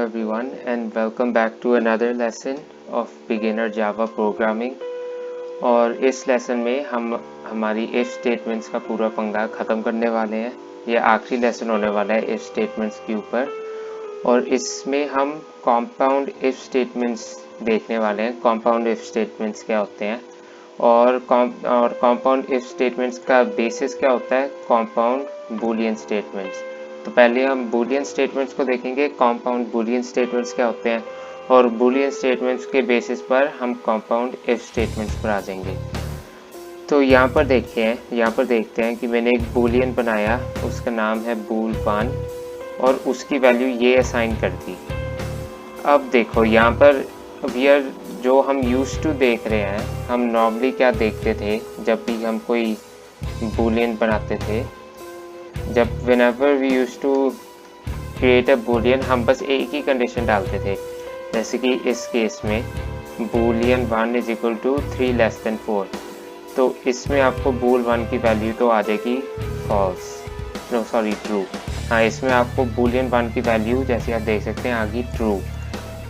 everyone and welcome back to another lesson of beginner Java programming। और इस lesson में हम हमारी if statements का पूरा पंगा ख़त्म करने वाले हैं। ये आखिरी लेसन होने वाला है if statements के ऊपर और इसमें हम compound if statements देखने वाले हैं। compound if statements क्या होते हैं और compound if statements का बेसिस क्या होता है, compound boolean statements। तो पहले हम बूलियन स्टेटमेंट्स को देखेंगे, कंपाउंड बूलियन स्टेटमेंट्स क्या होते हैं और बूलियन स्टेटमेंट्स के बेसिस पर हम कंपाउंड इफ स्टेटमेंट्स पर आ जाएंगे। तो यहाँ पर देखते हैं कि मैंने एक बूलियन बनाया, उसका नाम है bool1 और उसकी वैल्यू ये असाइन कर दी। अब देखो यहाँ पर जो हम यूज्ड टू देख रहे हैं, हम नॉर्मली क्या देखते थे जब भी हम कोई बूलियन बनाते थे, जब whenever we used to create a boolean हम बस एक ही कंडीशन डालते थे। जैसे कि इस केस में boolean1 is equal to 3 less than 4, तो इसमें आपको bool1 की वैल्यू तो आ जाएगी ट्रू। हाँ, इसमें आपको boolean1 की वैल्यू जैसे आप देख सकते हैं आ गई ट्रू।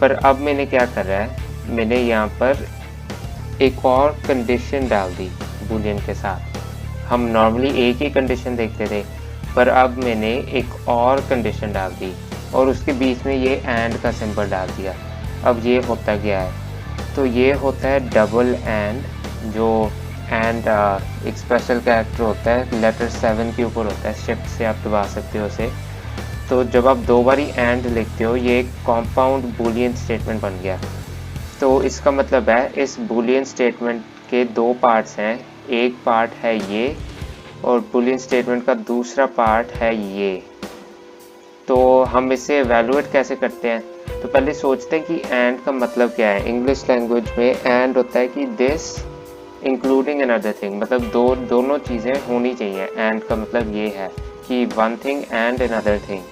पर अब मैंने क्या कर रहा है, मैंने यहाँ पर एक और कंडीशन डाल दी boolean के साथ। हम नॉर्मली एक ही कंडीशन देखते थे पर अब मैंने एक और कंडीशन डाल दी और उसके बीच में ये एंड का सिंबल डाल दिया। अब ये होता क्या है, तो ये होता है डबल एंड, जो एंड एक स्पेशल कैरेक्टर होता है, लेटर 7 के ऊपर होता है, शिफ्ट से आप दबा सकते हो उसे। तो जब आप दो बारी एंड लिखते हो ये एक कॉम्पाउंड बूलियन स्टेटमेंट बन गया। तो इसका मतलब है इस बूलियन स्टेटमेंट के दो पार्ट्स हैं, एक पार्ट है ये और बूलियन स्टेटमेंट का दूसरा पार्ट है ये। तो हम इसे एवेलुएट कैसे करते हैं, तो पहले सोचते हैं कि एंड का मतलब क्या है। इंग्लिश लैंग्वेज में एंड होता है कि दिस इंक्लूडिंग अनदर थिंग, मतलब दोनों चीज़ें होनी चाहिए। एंड का मतलब ये है कि one thing and another thing.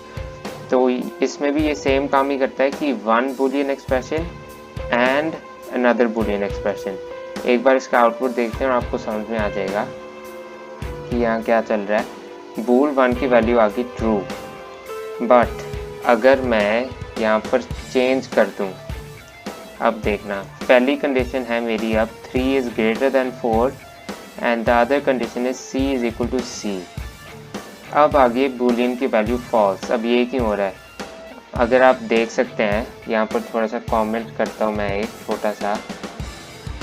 तो इसमें भी ये सेम काम ही करता है कि one Boolean expression and another Boolean expression. एक बार इसका आउटपुट देखते हैं और आपको समझ में आ जाएगा कि यहाँ क्या चल रहा है। bool1 की वैल्यू आ गई ट्रू, बट अगर मैं यहाँ पर चेंज कर दूँ, अब देखना, पहली कंडीशन है मेरी अब 3 is greater than 4 and the other condition is c is equal to c। अब आगे बूलियन की वैल्यू फॉल्स। अब ये क्यों हो रहा है, अगर आप देख सकते हैं यहाँ पर थोड़ा सा कमेंट करता हूँ मैं, एक छोटा सा,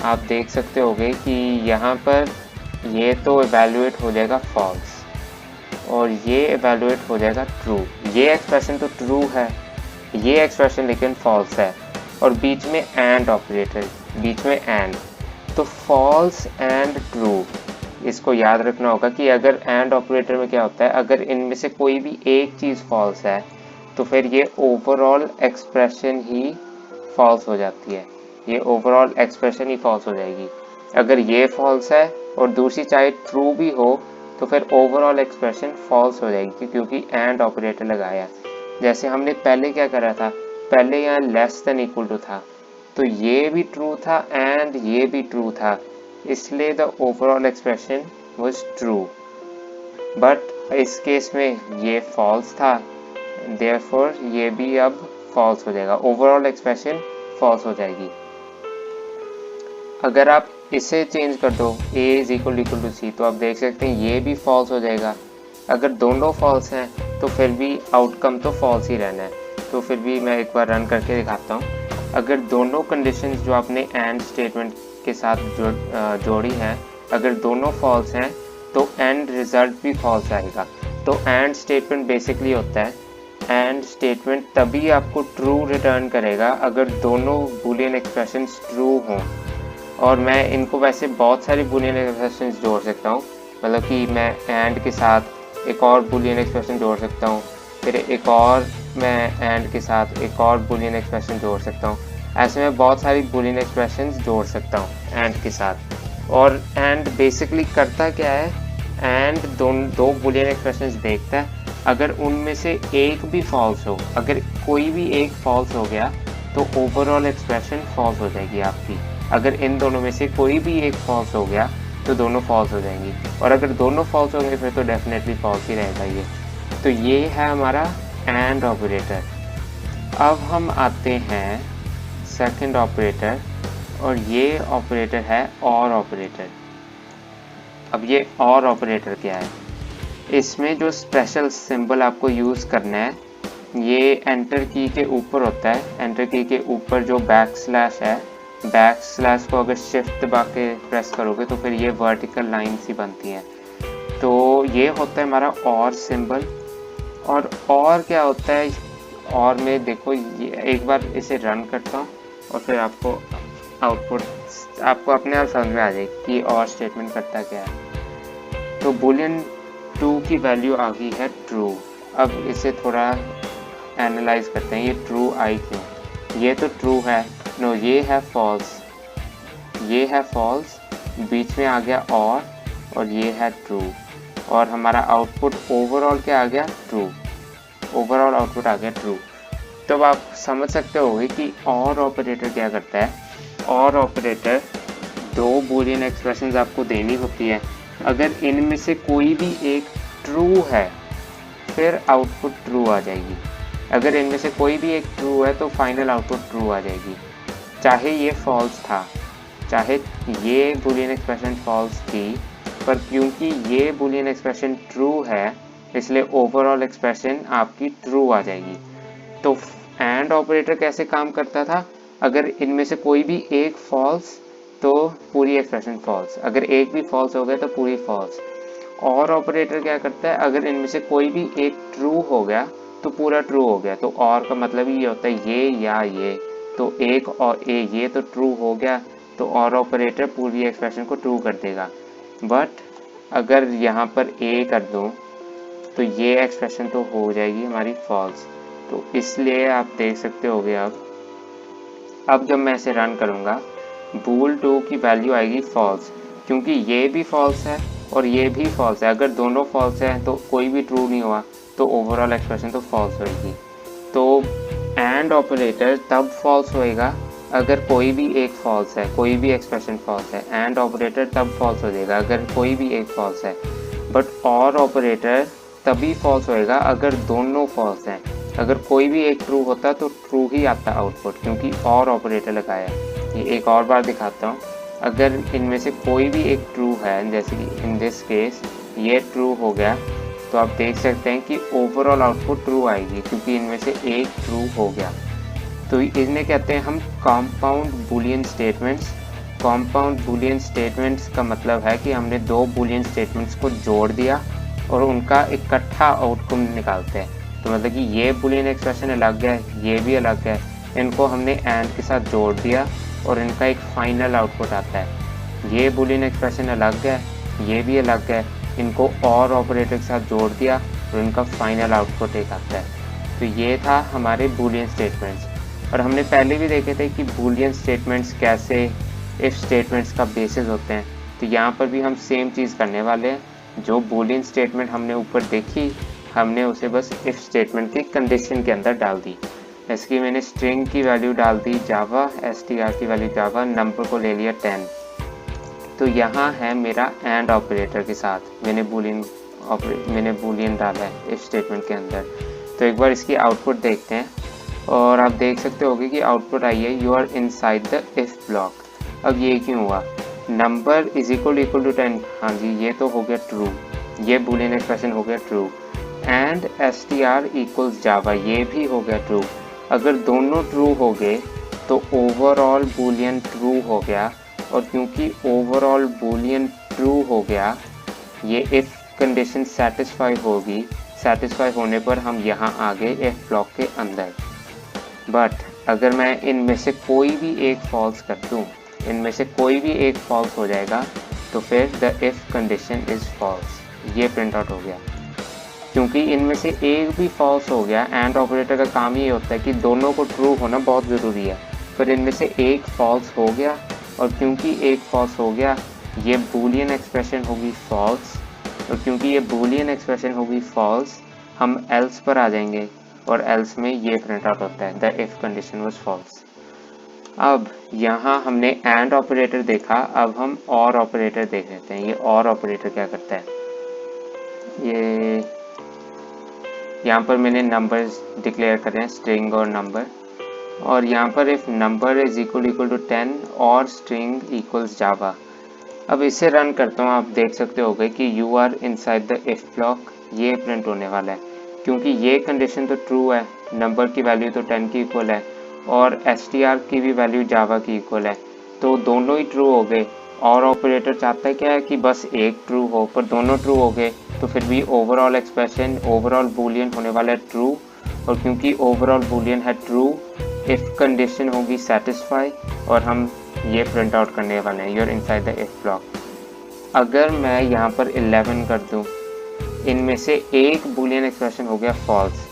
आप देख सकते होगे कि यहाँ पर ये तो एवेलुएट हो जाएगा फॉल्स और ये एवेलुएट हो जाएगा ट्रू। ये एक्सप्रेशन तो ट्रू है, ये एक्सप्रेशन लेकिन फॉल्स है और बीच में एंड ऑपरेटर, बीच में एंड, तो फॉल्स एंड ट्रू। इसको याद रखना होगा कि अगर एंड ऑपरेटर में क्या होता है, अगर इनमें से कोई भी एक चीज़ फॉल्स है तो फिर ये ओवरऑल एक्सप्रेशन ही फॉल्स हो जाती है, ये ओवरऑल एक्सप्रेशन ही फॉल्स हो जाएगी। अगर ये फॉल्स है और दूसरी चाहे ट्रू भी हो तो फिर ओवरऑल एक्सप्रेशन फॉल्स हो जाएगी क्योंकि एंड ऑपरेटर लगाया। जैसे हमने पहले क्या करा था, पहले यहाँ लेस देन इक्वल टू था, तो ये भी ट्रू था एंड ये भी ट्रू था, इसलिए the overall expression was true. But इस केस में ये फॉल्स था, देयरफॉर ये भी अब फॉल्स हो जाएगा, ओवरऑल एक्सप्रेशन फॉल्स हो जाएगी। अगर आप इसे चेंज कर दो a इज इक्वल टू सी, तो आप देख सकते हैं ये भी फॉल्स हो जाएगा। अगर दोनों फॉल्स हैं तो फिर भी आउटकम तो फॉल्स ही रहना है। तो फिर भी मैं एक बार रन करके दिखाता हूँ। अगर दोनों कंडीशंस जो आपने एंड स्टेटमेंट के साथ जोड़ी हैं, अगर दोनों फॉल्स हैं तो एंड रिजल्ट भी फॉल्स आएगा। तो एंड स्टेटमेंट बेसिकली होता है, एंड स्टेटमेंट तभी आपको ट्रू रिटर्न करेगा अगर दोनों बूलियन एक्सप्रेशंस ट्रू हों। और मैं इनको वैसे बहुत सारी बूलियन एक्सप्रेशंस जोड़ सकता हूँ, मतलब कि मैं एंड के साथ एक और बूलियन एक्सप्रेशन जोड़ सकता हूँ, फिर एक और मैं एंड के साथ एक और बूलियन एक्सप्रेशन जोड़ सकता हूँ। ऐसे में बहुत सारी बूलियन एक्सप्रेशंस जोड़ सकता हूँ एंड के साथ। और एंड बेसिकली करता क्या है, एंड दो बूलियन एक्सप्रेशंस देखता है, अगर उनमें से एक भी फॉल्स हो, अगर कोई भी एक फॉल्स हो गया तो ओवरऑल एक्सप्रेशन फॉल्स हो जाएगी आपकी। अगर इन दोनों में से कोई भी एक फॉल्स हो गया तो दोनों फॉल्स हो जाएंगी, और अगर दोनों फॉल्स होंगे फिर तो डेफिनेटली फॉल्स ही रहेगा ये। तो ये है हमारा एंड ऑपरेटर। अब हम आते हैं सेकंड ऑपरेटर, और ये ऑपरेटर है और ऑपरेटर। अब ये और ऑपरेटर क्या है? इसमें जो स्पेशल सिंबल आपको यूज़ करना है, ये एंटर की के ऊपर होता है। एंटर की के ऊपर जो बैक स्लैश है, बैक स्लैश को अगर शिफ्ट दबा के प्रेस करोगे तो फिर ये वर्टिकल लाइन सी बनती है। तो ये होता है हमारा और सिंबल। और क्या होता है और में, देखो ये एक बार इसे रन करता हूँ और फिर आपको आउटपुट आपको अपने आप समझ में आ जाएगी कि और स्टेटमेंट करता क्या है। तो बूलियन 2 की वैल्यू आ गई है ट्रू। अब इसे थोड़ा एनालाइज करते हैं, ये ट्रू आई क्यों? ये तो ट्रू है, नो ये है फॉल्स, ये है फॉल्स, बीच में आ गया और ये है ट्रू, और हमारा आउटपुट ओवरऑल क्या आ गया? ट्रू। ओवरऑल आउटपुट आ गया ट्रू। तो अब आप समझ सकते होगे कि और ऑपरेटर क्या करता है। और ऑपरेटर दो बूलियन एक्सप्रेशंस आपको देनी होती है, अगर इनमें से कोई भी एक ट्रू है फिर आउटपुट ट्रू आ जाएगी। अगर इनमें से कोई भी एक ट्रू है तो फाइनल आउटपुट ट्रू आ जाएगी, चाहे ये फॉल्स था, चाहे ये बूलियन एक्सप्रेशन फॉल्स थी, पर क्योंकि ये बूलियन एक्सप्रेशन ट्रू है इसलिए ओवरऑल एक्सप्रेशन आपकी ट्रू आ जाएगी। तो एंड ऑपरेटर कैसे काम करता था? अगर इनमें से कोई भी एक फॉल्स तो पूरी एक्सप्रेशन फॉल्स, अगर एक भी फॉल्स हो गया तो पूरी फॉल्स। और ऑपरेटर क्या करता है? अगर इनमें से कोई भी एक ट्रू हो गया तो पूरा ट्रू हो गया। तो और का मतलब ही ये होता है ये या ये, तो एक और ये तो ट्रू हो गया, तो और ऑपरेटर पूरी एक्सप्रेशन को ट्रू कर देगा। बट अगर यहाँ पर ए कर दूँ तो ये एक्सप्रेशन तो हो जाएगी हमारी फॉल्स। तो इसलिए आप देख सकते होगे अब जब मैं इसे रन करूँगा बूल 2 की वैल्यू आएगी फॉल्स, क्योंकि ये भी फॉल्स है और ये भी फॉल्स है। अगर दोनों फॉल्स हैं तो कोई भी ट्रू नहीं हुआ, तो ओवरऑल एक्सप्रेशन तो फॉल्स होगी। तो एंड ऑपरेटर तब फॉल्स होएगा अगर कोई भी एक फॉल्स है, कोई भी एक्सप्रेशन फॉल्स है। एंड ऑपरेटर तब फॉल्स हो जाएगा अगर कोई भी एक फॉल्स है। बट और ऑपरेटर तभी फॉल्स होएगा अगर दोनों फॉल्स हैं। अगर कोई भी एक ट्रू होता तो ट्रू ही आता आउटपुट, क्योंकि और ऑपरेटर लगाया। ये एक और बार दिखाता हूँ। अगर इनमें से कोई भी एक ट्रू है, जैसे कि इन दिस केस ये ट्रू हो गया, तो आप देख सकते हैं कि ओवरऑल आउटपुट ट्रू आएगी, क्योंकि इनमें से एक ट्रू हो गया। तो इन्हें कहते हैं हम compound Boolean statements. Compound Boolean statements का मतलब है कि हमने दो बूलियन स्टेटमेंट्स को जोड़ दिया और उनका इकट्ठा आउटकम निकालते हैं। तो मतलब कि ये बूलियन एक्सप्रेशन अलग है, ये भी अलग है, इनको हमने एंड के साथ जोड़ दिया और इनका एक फाइनल आउटपुट आता है। ये बूलियन एक्सप्रेशन अलग है, ये भी अलग है, इनको और ऑपरेटर के साथ जोड़ दिया और इनका फाइनल आउटपुट एक आता है। तो ये था हमारे बूलियन स्टेटमेंट्स। और हमने पहले भी देखे थे कि बूलियन स्टेटमेंट्स कैसे इफ़ स्टेटमेंट्स का बेसिस होते हैं। तो यहाँ पर भी हम सेम चीज़ करने वाले हैं। जो बूलियन स्टेटमेंट हमने ऊपर देखी, हमने उसे बस इफ़ स्टेटमेंट की कंडीशन के अंदर डाल दी। जैसे कि मैंने स्ट्रिंग की वैल्यू डाल दी जावा, str की वैल्यू जावा, नंबर को ले लिया 10। तो यहाँ है मेरा एंड ऑपरेटर के साथ मैंने बूलियन डाला है इफ स्टेटमेंट के अंदर। तो एक बार इसकी आउटपुट देखते हैं और आप देख सकते होगे कि आउटपुट आई है you are inside the if block. अब ये क्यों हुआ? नंबर इज इक्वल टू 10, हाँ जी ये तो हो गया ट्रू, ये बूलियन एक्सप्रेशन हो गया ट्रू। एंड str इक्वल्स जावा, ये भी हो गया ट्रू। अगर दोनों ट्रू हो गए तो ओवरऑल बूलियन ट्रू हो गया, और क्योंकि ओवरऑल बूलियन ट्रू हो गया ये इफ कंडीशन सेटिस्फाई होगी। सेटिस्फाई होने पर हम यहाँ आ गए इफ ब्लॉक के अंदर। बट अगर मैं इनमें से कोई भी एक फॉल्स कर दूँ, इनमें से कोई भी एक फॉल्स हो जाएगा, तो फिर the if condition is false, ये प्रिंट आउट हो गया। क्योंकि इनमें से एक भी फॉल्स हो गया, एंड ऑपरेटर का काम ये होता है कि दोनों को ट्रू होना बहुत ज़रूरी है, पर इनमें से एक फॉल्स हो गया, और क्योंकि एक फॉल्स हो गया ये बूलियन एक्सप्रेशन होगी फॉल्स, और क्योंकि ये बूलियन एक्सप्रेशन होगी फॉल्स हम एल्स पर आ जाएंगे, और एल्स में ये प्रिंट आउट होता है the if condition was false. अब यहाँ हमने एंड ऑपरेटर देखा, अब हम और ऑपरेटर देख लेते हैं। ये और ऑपरेटर क्या करता है? ये यहाँ पर मैंने नंबर्स डिक्लेयर करे हैं, स्ट्रिंग और नंबर, और यहाँ पर if number is equal to 10 और स्ट्रिंग इक्वल्स जावा। अब इसे रन करता हूँ, आप देख सकते होगे कि you are inside the if block, ये प्रिंट होने वाला है क्योंकि ये कंडीशन तो ट्रू है, नंबर की वैल्यू तो 10 की इक्वल है और str की भी वैल्यू जावा की इक्वल है, तो दोनों ही ट्रू हो गए। और ऑपरेटर चाहता है क्या है कि बस एक ट्रू हो, पर दोनों ट्रू हो गए तो फिर भी ओवरऑल एक्सप्रेशन, ओवरऑल बूलियन होने वाला है ट्रू। और क्योंकि ओवरऑल बूलियन है ट्रू, इफ कंडीशन होगी सेटिस्फाई और हम ये प्रिंट आउट करने वाले हैं, you're inside the if block. अगर मैं यहाँ पर 11 कर दूँ, इनमें से एक बूलियन एक्सप्रेशन हो गया फॉल्स,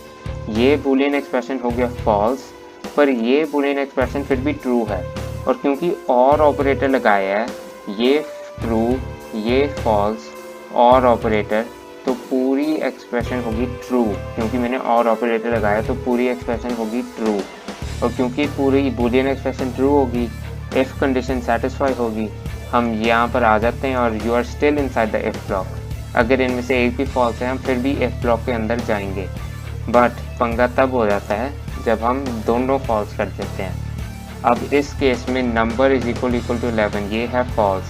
ये बूलियन एक्सप्रेशन हो गया फॉल्स, पर ये बूलियन एक्सप्रेशन फिर भी ट्रू है। और क्योंकि और ऑपरेटर लगाया है, ये ट्रू ये फॉल्स और ऑपरेटर, तो पूरी एक्सप्रेशन होगी ट्रू। क्योंकि मैंने और ऑपरेटर लगाया तो पूरी एक्सप्रेशन होगी ट्रू। और क्योंकि पूरी बूलियन एक्सप्रेशन ट्रू होगी, इफ कंडीशन सेटिस्फाई होगी, हम यहाँ पर आ जाते हैं और you are still inside the if block. अगर इनमें से एक भी फॉल्स है, हम फिर भी इफ ब्लॉक के अंदर जाएंगे, बट पंगा तब हो जाता है जब हम दोनों फॉल्स कर देते हैं। अब इस केस में नंबर इज इक्वल टू 11, ये है फॉल्स,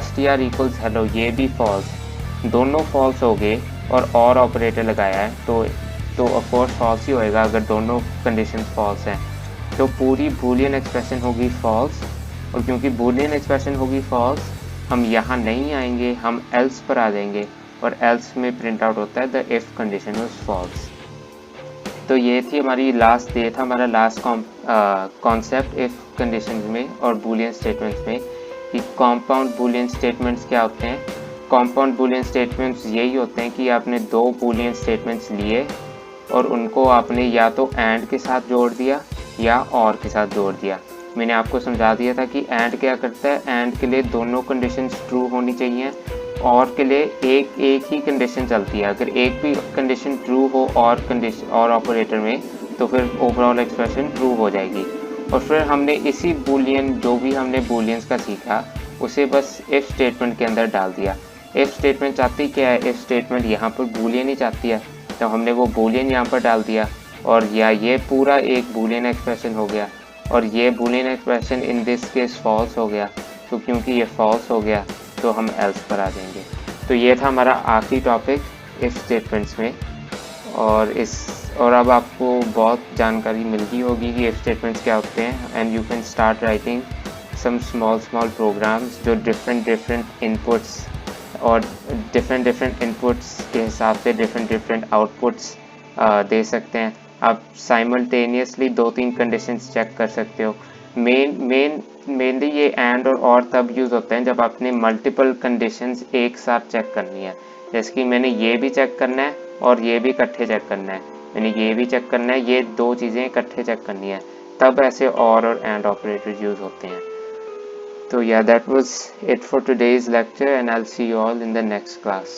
str इक्वल्स हेलो, ये भी फॉल्स, दोनों फॉल्स हो गए और ऑपरेटर लगाया है तो ऑफकोर्स फॉल्स ही होएगा अगर दोनों कंडीशन फॉल्स हैं। तो पूरी बूलियन एक्सप्रेशन होगी फॉल्स, और क्योंकि बूलियन एक्सप्रेशन होगी फॉल्स, हम यहाँ नहीं आएंगे, हम एल्स पर आ जाएंगे और एल्स में प्रिंट आउट होता है the if condition was false. तो ये थी हमारी लास्ट, ये था हमारा लास्ट कॉन्सेप्ट इफ कंडीशन में और बूलियन स्टेटमेंट्स में, कि कॉम्पाउंड बूलियन स्टेटमेंट्स क्या होते हैं। कॉम्पाउंड बूलियन स्टेटमेंट्स यही होते हैं कि आपने दो बूलियन स्टेटमेंट्स लिए और उनको आपने या तो एंड के साथ जोड़ दिया या और के साथ जोड़ दिया। मैंने आपको समझा दिया था कि एंड क्या करता है, एंड के लिए दोनों कंडीशंस ट्रू होनी चाहिए, और के लिए एक ही कंडीशन चलती है। अगर एक भी कंडीशन ट्रू हो और कंडीशन और ऑपरेटर में, तो फिर ओवरऑल एक्सप्रेशन ट्रू हो जाएगी। और फिर हमने इसी बूलियन, जो भी हमने बूलियंस का सीखा, उसे बस इफ स्टेटमेंट के अंदर डाल दिया। इफ स्टेटमेंट चाहती क्या है, इफ स्टेटमेंट यहाँ पर बूलियन ही चाहती है, तो हमने वो बूलियन यहाँ पर डाल दिया, और या ये पूरा एक बूलियन एक्सप्रेशन हो गया, और ये boolean expression in this case false हो गया। तो क्योंकि ये फॉल्स हो गया तो हम एल्स पर आ जाएंगे। तो ये था हमारा आखिरी टॉपिक इफ स्टेटमेंट्स में, और अब आपको बहुत जानकारी मिल गई होगी कि इफ स्टेटमेंट्स क्या होते हैं, and you can start writing some small programs जो डिफरेंट इनपुट्स और डिफरेंट इनपुट्स के हिसाब से डिफरेंट आउटपुट्स दे सकते हैं। आप साइमल्टेनियसली 2-3 कंडीशंस चेक कर सकते हो। मेनली ये एंड और तब यूज़ होते हैं जब आपने मल्टीपल कंडीशंस एक साथ चेक करनी है। जैसे कि मैंने ये भी चेक करना है और ये भी इकट्ठे चेक करना है, मैंने ये भी चेक करना है, ये दो चीज़ें इकट्ठे चेक करनी है, तब ऐसे और एंड ऑपरेटर यूज़ होते हैं। So yeah, that was it for today's lecture, and I'll see you all in the next class.